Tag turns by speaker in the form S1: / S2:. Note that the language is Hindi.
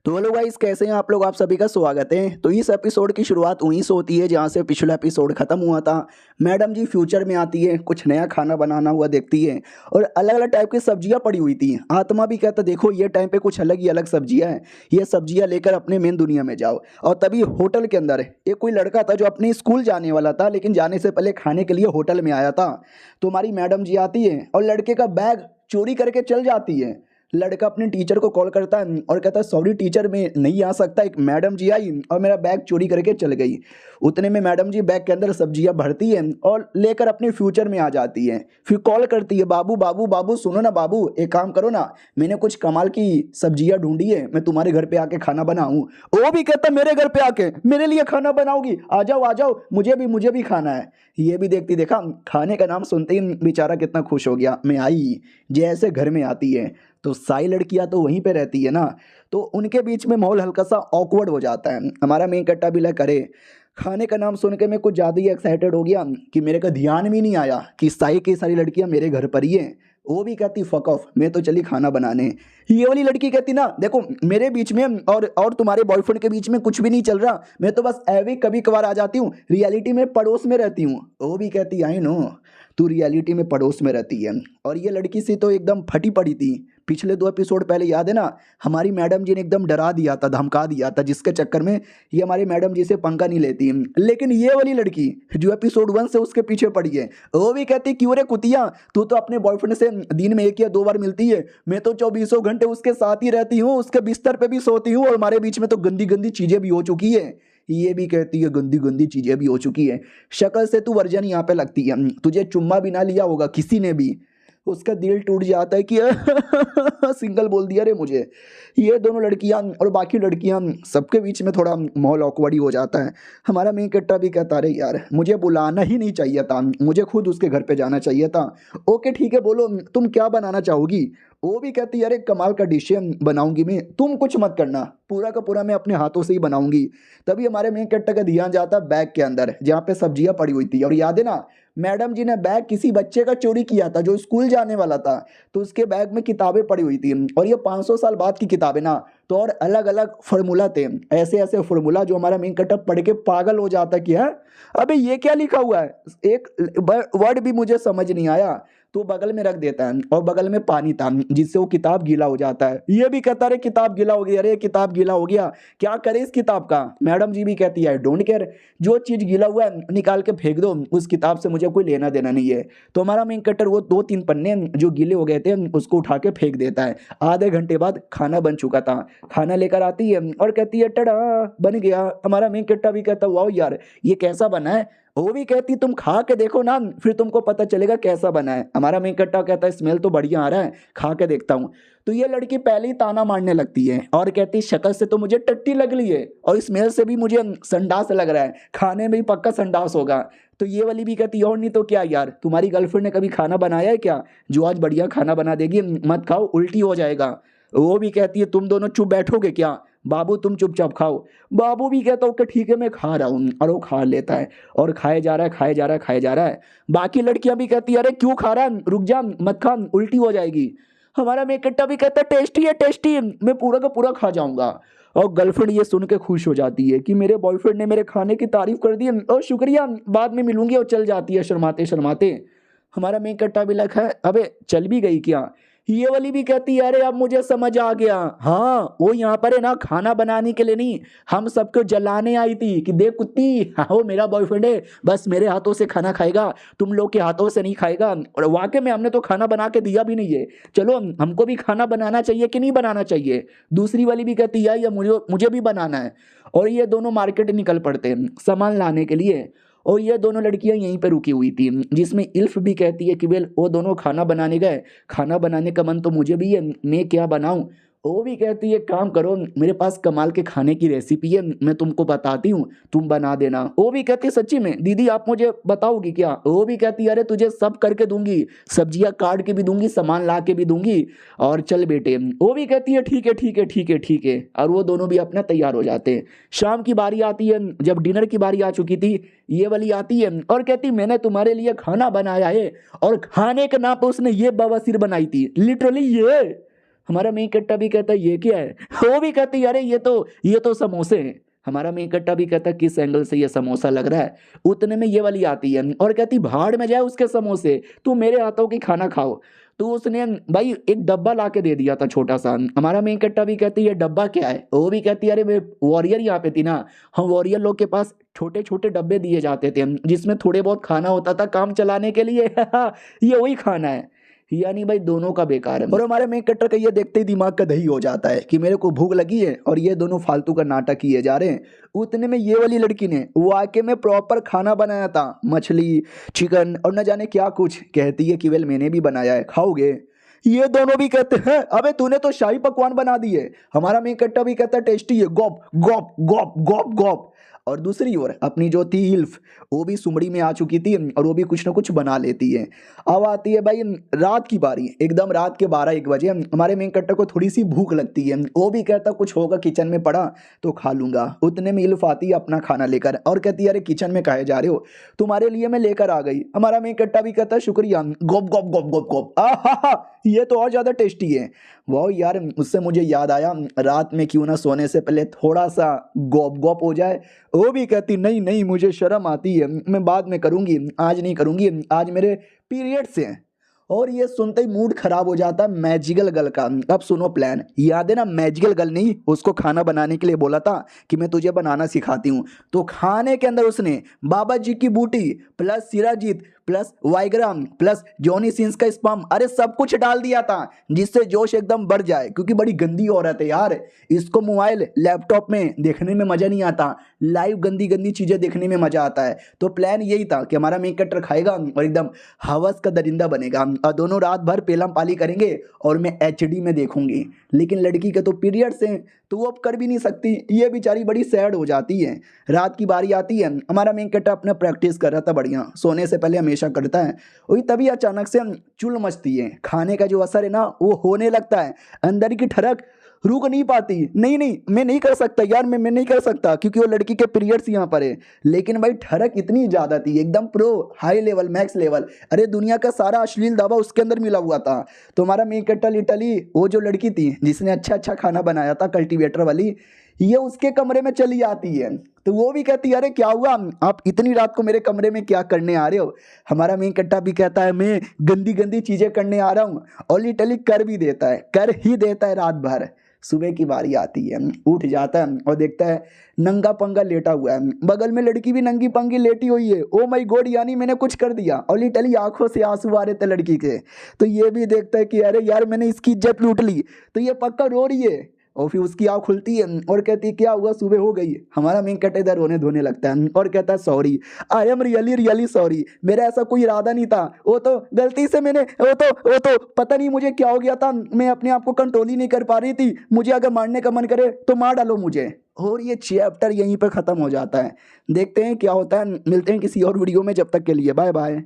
S1: तो हेलो गाइस, कैसे हैं आप लोग। आप सभी का स्वागत है। तो इस एपिसोड की शुरुआत वहीं से होती है जहां से पिछला एपिसोड खत्म हुआ था। मैडम जी फ्यूचर में आती है, कुछ नया खाना बनाना हुआ देखती है और अलग अलग टाइप की सब्जियां पड़ी हुई थी। आत्मा भी कहता देखो ये टाइम पे कुछ अलग ही अलग सब्जियां हैं, ये सब्जियां लेकर अपने मेन दुनिया में जाओ। और तभी होटल के अंदर एक कोई लड़का था जो अपने स्कूल जाने वाला था, लेकिन जाने से पहले खाने के लिए होटल में आया था। तो हमारी मैडम जी आती है और लड़के का बैग चोरी करके चल जाती है। लड़का अपने टीचर को कॉल करता है और कहता है सॉरी टीचर, मैं नहीं आ सकता, एक मैडम जी आई और मेरा बैग चोरी करके चल गई। उतने में मैडम जी बैग के अंदर सब्जियां भरती हैं और लेकर अपने फ्यूचर में आ जाती हैं। फिर कॉल करती है, बाबू बाबू बाबू सुनो ना बाबू, एक काम करो ना, मैंने कुछ कमाल की सब्जियां ढूंढी है, मैं तुम्हारे घर पे आके खाना बनाऊं। वो भी कहता मेरे घर पे आके मेरे लिए खाना बनाओगी, आ जाओ, मुझे भी खाना है। ये भी देखती देखा, खाने का नाम सुनते ही बेचारा कितना खुश हो गया। मैं आई, जैसे घर में आती है तो सारी लड़कियां तो वहीं पे रहती है ना, तो उनके बीच में माहौल हल्का सा ऑकवर्ड हो जाता है। हमारा मेन कट्टा भी लग करे, खाने का नाम सुन के मैं कुछ ज़्यादा ही एक्साइटेड हो गया कि मेरे का ध्यान भी नहीं आया कि सारी की सारी लड़कियां मेरे घर पर ही हैं। वो भी कहती फक ऑफ, मैं तो चली खाना बनाने। ये वाली लड़की कहती ना देखो मेरे बीच में और तुम्हारे बॉयफ्रेंड के बीच में कुछ भी नहीं चल रहा, मैं तो बस ऐवे कभी कभार आ जाती हूँ, रियलिटी में पड़ोस में रहती हूँ। वो भी कहती आई नो, तू रियलिटी में पड़ोस में रहती है। और ये लड़की सी तो एकदम फटी पड़ी थी। पिछले 2 एपिसोड पहले याद है ना, हमारी मैडम जी ने एकदम डरा दिया था, धमका दिया था, जिसके चक्कर में ये हमारी मैडम जी से पंगा नहीं लेती। लेकिन ये वाली लड़की जो एपिसोड 1 से उसके पीछे पड़ी है, वो भी कहती क्यों रे कुतिया, तू तो अपने बॉयफ्रेंड से दिन में 1 या 2 बार मिलती है, मैं तो 24 घंटे उसके साथ ही रहती हूँ, उसके बिस्तर पे भी सोती हूँ और हमारे बीच में तो गंदी गंदी चीजें भी हो चुकी है। ये भी कहती है गंदी गंदी चीजें भी हो चुकी है। शक्ल से तू वर्जन यहाँ पे लगती है, तुझे चुम्मा भी ना लिया होगा किसी ने भी, उसका दिल टूट जाता है कि सिंगल बोल दिया रे मुझे। ये दोनों लड़कियां और बाकी लड़कियां सबके बीच में थोड़ा माहौल ऑकवर्ड ही हो जाता है। हमारा मेन कट्टा भी कहता अरे यार मुझे बुलाना ही नहीं चाहिए था, मुझे खुद उसके घर पे जाना चाहिए था। ओके ठीक है, बोलो तुम क्या बनाना चाहोगी। वो भी कहती है अरे कमाल का डिश बनाऊंगी मैं, तुम कुछ मत करना, पूरा का पूरा मैं अपने हाथों से ही बनाऊंगी। तभी हमारे मेन कट्टा का ध्यान जाता है बैग के अंदर जहाँ पे सब्जियां पड़ी हुई थी। और याद है ना, मैडम जी ने बैग किसी बच्चे का चोरी किया था जो स्कूल जाने वाला था, तो उसके बैग में किताबें पड़ी हुई थी और ये 500 साल बाद की किताबें ना, तो और अलग अलग फार्मूला थे, ऐसे ऐसे फार्मूला जो हमारा मेन कट्टर पढ़ के पागल हो जाता कि है अबे ये क्या लिखा हुआ है, एक वर्ड भी मुझे समझ नहीं आया। तो बगल में रख देता है और बगल में पानी था जिससे वो किताब गीला हो जाता है। ये भी कहता है किताब गीला हो गया, अरे किताब गीला हो गया, क्या करे इस किताब का। मैडम जी भी कहती है डोंट केयर, जो चीज़ गीला हुआ है निकाल के फेंक दो, उस किताब से मुझे कोई लेना देना नहीं है। तो हमारा मेन कटर वो 2-3 पन्ने जो गीले हो गए थे उसको उठा के फेंक देता है। आधे घंटे बाद खाना बन चुका था, खाना लेकर आती है और कहती है टड़ा बन गया। हमारा मेन कट्टा भी कहता वाओ यार ये कैसा बना है। वो भी कहती तुम खा के देखो ना, फिर तुमको पता चलेगा कैसा बना है। हमारा मेन कट्टा कहता है स्मेल तो बढ़िया आ रहा है, खा के देखता हूँ। तो ये लड़की पहले ही ताना मारने लगती है और कहती शक्ल से तो मुझे टट्टी लग रही है और स्मेल से भी मुझे संडास लग रहा है, खाने में भी पक्का संडास होगा। तो ये वाली भी कहती और नहीं तो क्या यार, तुम्हारी गर्लफ्रेंड ने कभी खाना बनाया है क्या जो आज बढ़िया खाना बना देगी, मत खाओ उल्टी हो जाएगा। वो भी कहती है तुम दोनों चुप बैठोगे क्या, बाबू तुम चुपचाप खाओ। बाबू भी कहता ओके ठीक है मैं खा रहा हूँ, और वो खा लेता है और खाए जा रहा है खाए जा रहा है खाए जा रहा है। बाकी लड़कियां भी कहती है अरे क्यों खा रहा है, रुक जा मत खा उल्टी हो जाएगी। हमारा मेकट्टा भी कहता है टेस्टी है टेस्टी है, मैं पूरा का पूरा खा जाऊंगा। और गर्लफ्रेंड ये सुन के खुश हो जाती है कि मेरे बॉयफ्रेंड ने मेरे खाने की तारीफ कर दी और शुक्रिया बाद में मिलूंगी, और चल जाती है शर्माते शर्माते। हमारा मेकट्टा भी लगा है अबे चल भी गई क्या। ये वाली भी कहती है अरे अब मुझे समझ आ गया, हाँ वो यहाँ पर है ना खाना बनाने के लिए नहीं, हम सबको जलाने आई थी कि देख कुत्ती हाँ वो मेरा बॉयफ्रेंड है, बस मेरे हाथों से खाना खाएगा, तुम लोग के हाथों से नहीं खाएगा। और वाकई में हमने तो खाना बना के दिया भी नहीं है, चलो हमको भी खाना बनाना चाहिए कि नहीं बनाना चाहिए। दूसरी वाली भी कहती है या मुझे मुझे भी बनाना है। और ये दोनों मार्केट निकल पड़ते हैं सामान लाने के लिए। और ये दोनों लड़कियां यहीं पे रुकी हुई थी, जिसमें इल्फ भी कहती है कि वेल वो दोनों खाना बनाने गए, खाना बनाने का मन तो मुझे भी है, मैं क्या बनाऊं। वो भी कहती है काम करो मेरे पास कमाल के खाने की रेसिपी है, मैं तुमको बताती हूँ तुम बना देना। वो भी कहती है सच्ची में दीदी आप मुझे बताओगी क्या। वो भी कहती है अरे तुझे सब करके दूंगी, सब्जियां काट के भी दूंगी, सामान ला के भी दूंगी, और चल बेटे। वो भी कहती है ठीक है ठीक है ठीक है ठीक है, और वो दोनों भी अपना तैयार हो जाते हैं। शाम की बारी आती है, जब डिनर की बारी आ चुकी थी, ये वाली आती है और कहती मैंने तुम्हारे लिए खाना बनाया है, और खाने के नाम पे उसने ये बवासीर बनाई थी लिटरली ये। हमारा मेन कट्टा भी कहता है ये क्या है, वो भी कहती है अरे ये तो समोसे हैं। हमारा मेन कट्टा भी कहता है किस एंगल से ये समोसा लग रहा है। उतने में ये वाली आती है और कहती भाड़ में जाए उसके समोसे, तू मेरे हाथों की खाना खाओ। तो उसने भाई एक डब्बा ला के दे दिया था छोटा सा। हमारा मेन कट्टा भी कहती है ये डब्बा क्या है, वो भी कहती है अरे मैं वॉरियर यहाँ पे थी ना, हम वॉरियर लोग के पास छोटे छोटे डब्बे दिए जाते थे जिसमें थोड़े बहुत खाना होता था काम चलाने के लिए ये वही खाना है। यानी भाई दोनों का बेकार है। और हमारे मेन कट्टर का ये देखते ही दिमाग का दही हो जाता है कि मेरे को भूख लगी है और ये दोनों फालतू का नाटक किए जा रहे हैं। उतने में ये वाली लड़की ने वाकई में प्रॉपर खाना बनाया था, मछली चिकन और न जाने क्या कुछ। कहती है कि वेल मैंने भी बनाया है, खाओगे। ये दोनों भी कहते हैं अबे तूने तो शाही पकवान बना दिए। हमारा मेन कट्टा भी कहता है टेस्टी है, गॉप गॉप गॉप गॉप गॉप। और दूसरी ओर अपनी जो थी इल्फ, वो भी सुमड़ी में आ चुकी थी और वो भी कुछ ना कुछ बना लेती है। अब आती है भाई रात की बारी, एकदम रात के 12-1 बजे। हमारे मेन कट्टर को थोड़ी सी भूख लगती है, वो भी कहता कुछ होगा किचन में पड़ा तो खा लूंगा। उतने में इल्फ आती है अपना खाना लेकर और कहती है अरे किचन में काहे जा रहे हो, तुम्हारे लिए मैं लेकर आ गई। हमारा मेन कट्टा भी कहता है शुक्रिया, गोप गोप गोप गोप गोप, आहा ये तो और ज्यादा टेस्टी है। वाह यार, उससे मुझे याद आया रात में क्यों ना सोने से पहले थोड़ा सा गॉप गॉप हो जाए। वो भी कहती नहीं नहीं मुझे शर्म आती है, मैं बाद में करूंगी, आज नहीं करूंगी, आज मेरे पीरियड्स हैं। और ये सुनते ही मूड खराब हो जाता है मैजिकल गर्ल का। अब सुनो प्लान, याद है ना मैजिकल गर्ल नहीं उसको खाना बनाने के लिए बोला था कि मैं तुझे बनाना सिखाती हूँ। तो खाने के अंदर उसने बाबा जी की बूटी प्लस सिराजीत प्लस वाइग्राम प्लस जॉनी सिंस का स्पर्म, अरे सब कुछ डाल दिया था जिससे जोश एकदम बढ़ जाए। क्योंकि बड़ी गंदी औरत है यार, इसको मोबाइल लैपटॉप में देखने में मजा नहीं आता, लाइव गंदी गंदी चीजें देखने में मजा आता है। तो प्लान यही था कि हमारा मेन कट्टर खाएगा और एकदम हवस का दरिंदा बनेगा और दोनों रात भर पेलम पाली करेंगे और मैं एचडी में देखूंगी। लेकिन लड़की के तो पीरियड्स हैं तो वो अब कर भी नहीं सकती, ये बेचारी बड़ी सैड हो जाती है। रात की बारी आती है, हमारा मेन कट्टर अपना प्रैक्टिस कर रहा था बढ़िया, सोने से पहले हमेशा करता है वही। तभी अचानक से चुल मचती है, खाने का जो असर है ना वो होने लगता है, अंदर की ठरक रुक नहीं पाती। नहीं नहीं मैं नहीं कर सकता यार, मैं नहीं कर सकता क्योंकि वो लड़की के पीरियड्स यहाँ पर है। लेकिन भाई ठरक इतनी ज्यादा थी, एकदम pro high level max level, अरे दुनिया का सारा अश्लील दावा उसके अंदर मिला हुआ था। तो हमारा मेन कट्टर लिटरली वो जो लड़की थी जिसने अच्छा अच्छा खाना बनाया था कल्टीवेटर वाली, ये उसके कमरे में चली आती है। तो वो भी कहती है अरे क्या हुआ, आप इतनी रात को मेरे कमरे में क्या करने आ रहे हो। हमारा मेन कट्टा भी कहता है मैं गंदी गंदी चीजें करने आ रहा हूँ, और लिटरली कर भी देता है, कर ही देता है रात भर। सुबह की बारी आती है, उठ जाता है और देखता है नंगा पंगा लेटा हुआ है, बगल में लड़की भी नंगी पंगी लेटी हुई है। ओ माय गॉड, यानी मैंने कुछ कर दिया। और लिटरली आंखों से आंसू आ रहे थे लड़की के। तो ये भी देखता है कि अरे यार मैंने इसकी इज्जत लूट ली। तो ये पक्का रो रही है और फिर उसकी आँख खुलती है और कहती है क्या हुआ, सुबह हो गई। हमारा मेन कट्टा इधर रोने धोने लगता है और कहता है sorry, I am really really sorry, मेरा ऐसा कोई इरादा नहीं था, वो तो गलती से मैंने वो तो पता नहीं मुझे क्या हो गया था, मैं अपने आप को कंट्रोल ही नहीं कर पा रही थी, मुझे अगर मारने का मन करे तो मार डालो मुझे। और ये चैप्टर यहीं पर खत्म हो जाता है। देखते हैं क्या होता है, मिलते हैं किसी और वीडियो में, जब तक के लिए बाय बाय।